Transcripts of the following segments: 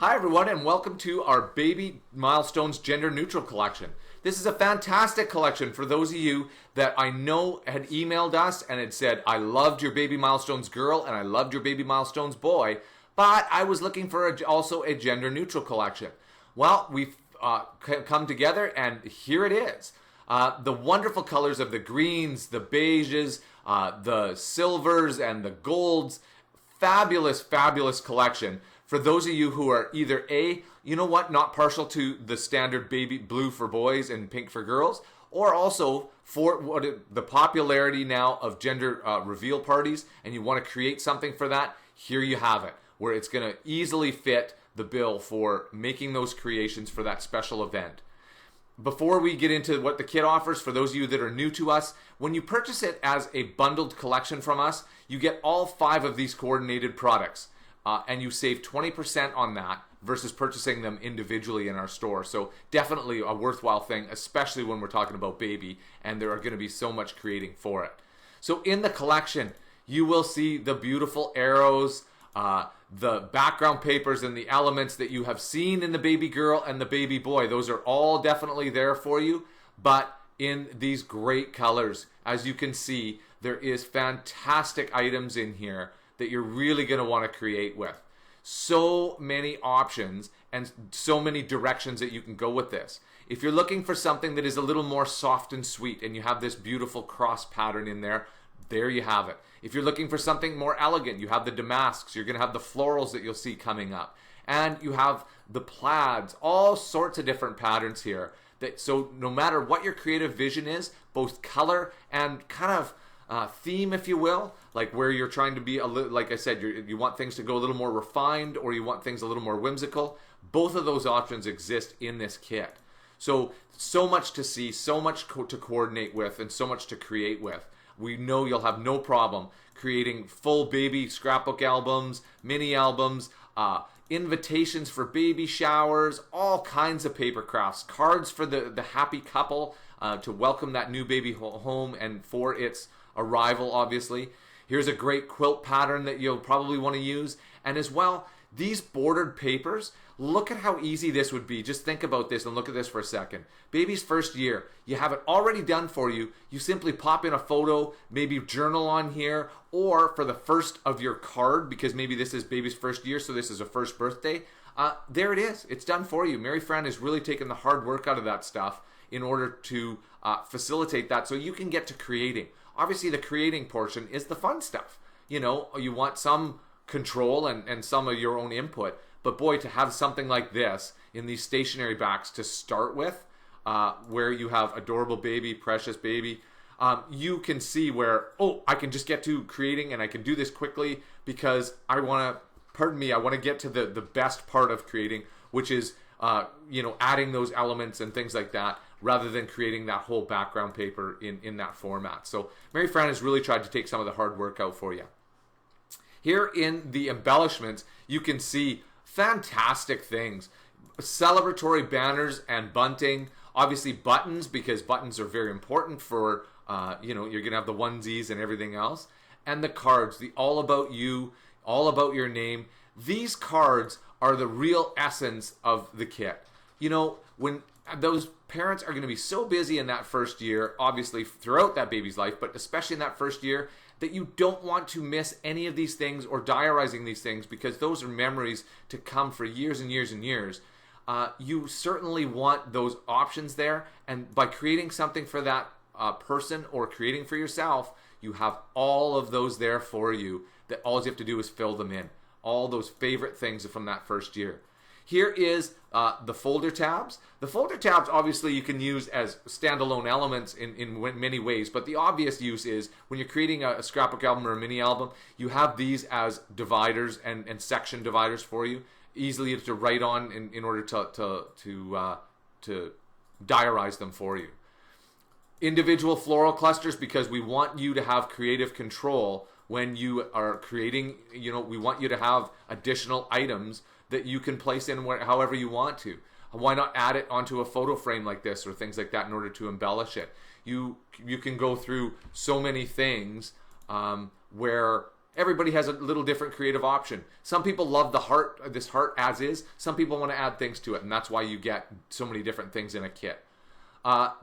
Hi everyone, and welcome to our Baby Milestones Gender Neutral collection. This is a fantastic collection for those of you that I know had emailed us and had said, I loved your Baby Milestones girl and I loved your Baby Milestones boy, but I was looking for also a gender neutral collection. Well, we've come together and here it is. The wonderful colors of the greens, the beiges, the silvers, and the golds. Fabulous, fabulous collection for those of you who are either not partial to the standard baby blue for boys and pink for girls, or also for the popularity now of gender reveal parties, and you want to create something for that. Here you have it, where it's going to easily fit the bill for making those creations for that special event. Before we get into what the kit offers, for those of you that are new to us, when you purchase it as a bundled collection from us, you get all 5 of these coordinated products, and you save 20% on that versus purchasing them individually in our store. So definitely a worthwhile thing, especially when we're talking about baby, and there are going to be so much creating for it. So in the collection, you will see the beautiful arrows, the background papers and the elements that you have seen in the baby girl and the baby boy. Those are all definitely there for you, but in these great colors. As you can see, there is fantastic items in here that you're really going to want to create with. So many options and so many directions that you can go with this. If you're looking for something that is a little more soft and sweet and you have this beautiful cross pattern in there, there you have it. If you're looking for something more elegant, you have the damasks, you're going to have the florals that you'll see coming up. And you have the plaids, all sorts of different patterns here. So no matter what your creative vision is, both color and kind of theme, if you will, like where you're trying to be, a little, like I said, you want things to go a little more refined or you want things a little more whimsical, both of those options exist in this kit. So much to see, so much to coordinate with, and so much to create with. We know you'll have no problem creating full baby scrapbook albums, mini albums, invitations for baby showers, all kinds of paper crafts, cards for the happy couple to welcome that new baby home and for its arrival, obviously. Here's a great quilt pattern that you'll probably want to use. And as well, these bordered papers, look at how easy this would be. Just think about this and look at this for a second. Baby's first year, you have it already done for you. You simply pop in a photo, maybe journal on here, or for the first of your card, because maybe this is baby's first year, so this is a first birthday. There it is. It's done for you. Mary Fran has really taken the hard work out of that stuff in order to facilitate that so you can get to creating. Obviously, the creating portion is the fun stuff. You know, you want some control and some of your own input. But boy, to have something like this in these stationery backs to start with, where you have adorable baby, precious baby, you can see where, I can just get to creating and I can do this quickly because I want to get to the best part of creating, which is, adding those elements and things like that, rather than creating that whole background paper in that format. So Mary Fran has really tried to take some of the hard work out for you. Here in the embellishments, you can see fantastic things. Celebratory banners and bunting. Obviously buttons, because buttons are very important for, you're going to have the onesies and everything else. And the cards, the all about you, all about your name. These cards are the real essence of the kit. You know, when those parents are going to be so busy in that first year, obviously throughout that baby's life, but especially in that first year, that you don't want to miss any of these things or diarizing these things, because those are memories to come for years and years and years. You certainly want those options there, and by creating something for that person or creating for yourself, you have all of those there for you, that all you have to do is fill them in. All those favorite things from that first year. Here is the folder tabs. The folder tabs, obviously, you can use as standalone elements in many ways, but the obvious use is when you're creating a scrapbook album or a mini album, you have these as dividers and section dividers for you, easily to write on in order to diarize them for you. Individual floral clusters, because we want you to have creative control when you are creating. We want you to have additional items that you can place in however you want to. Why not add it onto a photo frame like this or things like that in order to embellish it? You can go through so many things where everybody has a little different creative option. Some people love the heart, this heart as is. Some people want to add things to it, and that's why you get so many different things in a kit.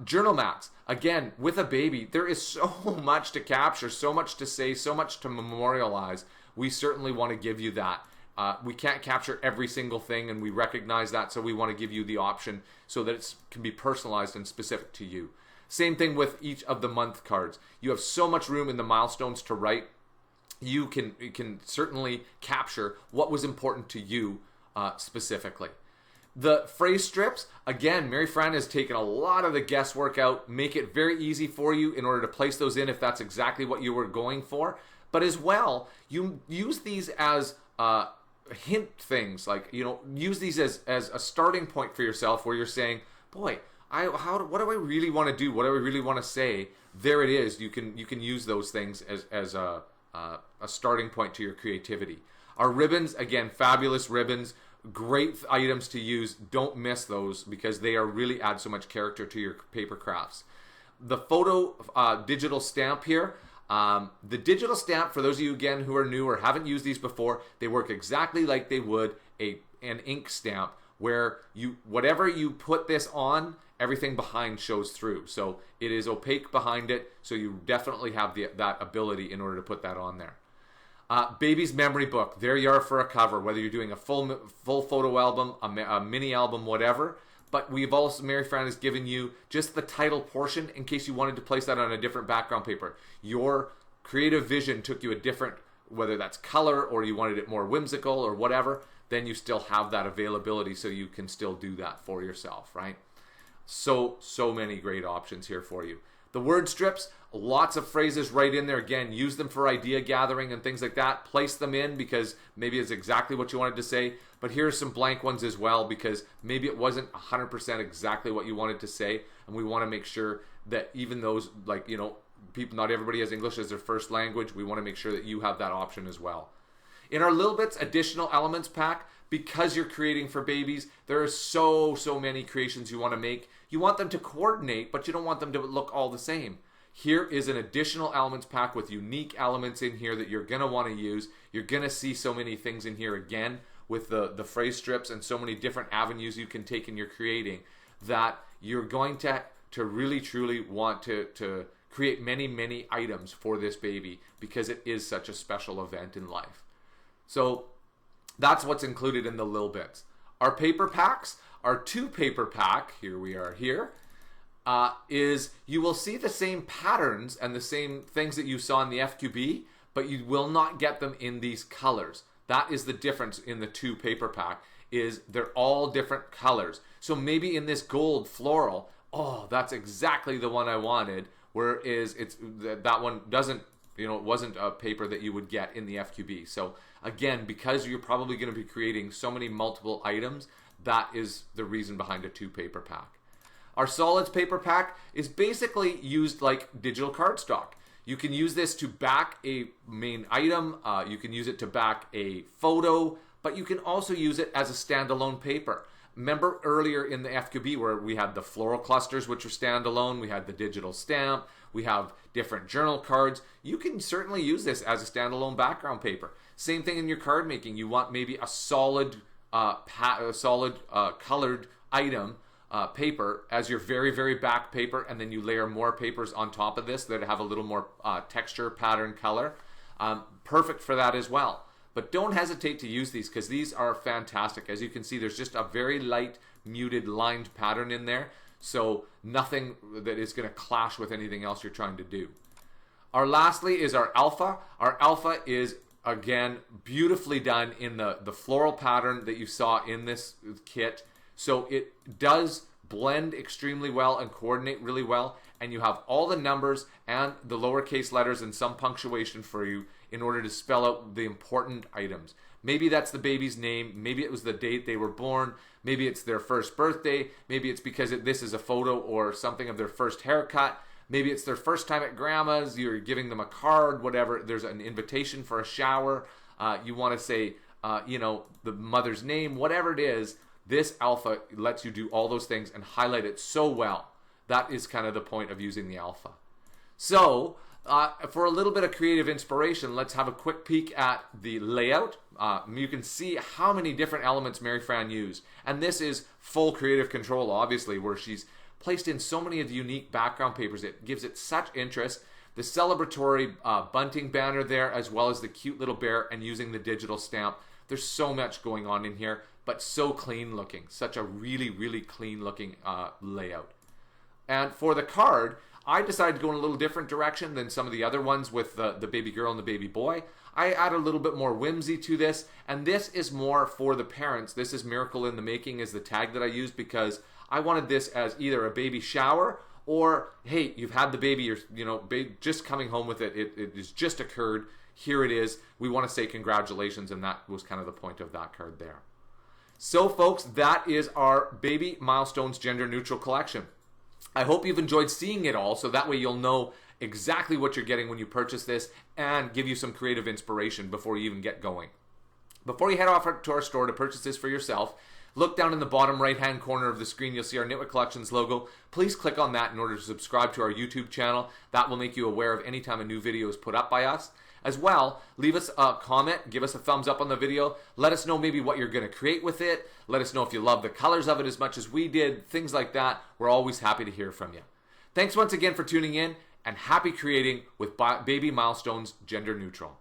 Journal mats. Again, with a baby, there is so much to capture, so much to say, so much to memorialize. We certainly want to give you that. We can't capture every single thing, and we recognize that, so we want to give you the option so that it can be personalized and specific to you. Same thing with each of the month cards. You have so much room in the milestones to write. You can certainly capture what was important to you specifically. The phrase strips, again, Mary Fran has taken a lot of the guesswork out, make it very easy for you in order to place those in if that's exactly what you were going for. But as well, you use these as hint things, like, use these as a starting point for yourself where you're saying, boy, what do I really want to do? What do I really want to say? There it is. You can use those things as a starting point to your creativity. Our ribbons, again, fabulous ribbons. Great items to use. Don't miss those because they are really add so much character to your paper crafts. The photo digital stamp here. The digital stamp, for those of you again who are new or haven't used these before, they work exactly like they would an ink stamp, where whatever you put this on, everything behind shows through. So it is opaque behind it, so you definitely have that ability in order to put that on there. Baby's memory book. There you are for a cover, whether you're doing a full photo album, a mini album, whatever. But we've also, Mary Fran has given you just the title portion in case you wanted to place that on a different background paper. Your creative vision took you a different, whether that's color or you wanted it more whimsical or whatever, then you still have that availability so you can still do that for yourself, right? So many great options here for you. The word strips, lots of phrases right in there. Again, use them for idea gathering and things like that. Place them in because maybe it's exactly what you wanted to say. But here are some blank ones as well because maybe it wasn't 100% exactly what you wanted to say. And we want to make sure that even those, people, not everybody has English as their first language. We want to make sure that you have that option as well. In our Little Bits Additional Elements pack, because you're creating for babies, there are so many creations you want to make. You want them to coordinate, but you don't want them to look all the same. Here is an additional elements pack with unique elements in here that you're going to want to use. You're going to see so many things in here again with the phrase strips and so many different avenues you can take in your creating that you're going to really truly want to create many items for this baby because it is such a special event in life. So that's what's included in the Lil Bits. Our paper packs, our 2-paper pack, here we are here, is you will see the same patterns and the same things that you saw in the FQB, but you will not get them in these colors. That is the difference in the 2-paper pack, is they're all different colors. So maybe in this gold floral, oh, that's exactly the one I wanted, whereas that one doesn't, it wasn't a paper that you would get in the FQB. So again, because you're probably going to be creating so many multiple items, that is the reason behind a 2-paper pack. Our solids paper pack is basically used like digital cardstock. You can use this to back a main item, you can use it to back a photo, but you can also use it as a standalone paper. Remember earlier in the FQB where we had the floral clusters, which are standalone, we had the digital stamp, we have different journal cards. You can certainly use this as a standalone background paper. Same thing in your card making. You want maybe a solid, colored item, paper as your very back paper, and then you layer more papers on top of this that have a little more texture, pattern, color. Perfect for that as well. But don't hesitate to use these because these are fantastic. As you can see, there's just a very light, muted, lined pattern in there. So nothing that is going to clash with anything else you're trying to do. Our lastly is our alpha. Our alpha is, again, beautifully done in the floral pattern that you saw in this kit. So it does blend extremely well and coordinate really well. And you have all the numbers and the lowercase letters and some punctuation for you in order to spell out the important items. Maybe that's the baby's name. Maybe it was the date they were born. Maybe it's their first birthday. Maybe it's because this is a photo or something of their first haircut. Maybe it's their first time at grandma's. You're giving them a card, whatever. There's an invitation for a shower. You want to say, the mother's name, whatever it is. This alpha lets you do all those things and highlight it so well. That is kind of the point of using the alpha. So For a little bit of creative inspiration, let's have a quick peek at the layout. You can see how many different elements Mary Fran used. And this is full creative control, obviously, where she's placed in so many of the unique background papers. It gives it such interest. The celebratory bunting banner there, as well as the cute little bear, and using the digital stamp. There's so much going on in here, but so clean looking. Such a really, really clean looking layout. And for the card, I decided to go in a little different direction than some of the other ones with the baby girl and the baby boy. I add a little bit more whimsy to this, and this is more for the parents. This is Miracle in the Making is the tag that I used, because I wanted this as either a baby shower or, hey, you've had the baby, you're just coming home with it. It has just occurred. Here it is. We want to say congratulations, and that was kind of the point of that card there. So, folks, that is our Baby Milestones Gender Neutral collection. I hope you've enjoyed seeing it all, so that way you'll know exactly what you're getting when you purchase this and give you some creative inspiration before you even get going. Before you head off to our store to purchase this for yourself, look down in the bottom right-hand corner of the screen. You'll see our Nitwit Collections logo. Please click on that in order to subscribe to our YouTube channel. That will make you aware of any time a new video is put up by us. As well, leave us a comment, give us a thumbs up on the video. Let us know maybe what you're going to create with it. Let us know if you love the colors of it as much as we did, things like that. We're always happy to hear from you. Thanks once again for tuning in, and happy creating with Baby Milestones Gender Neutral.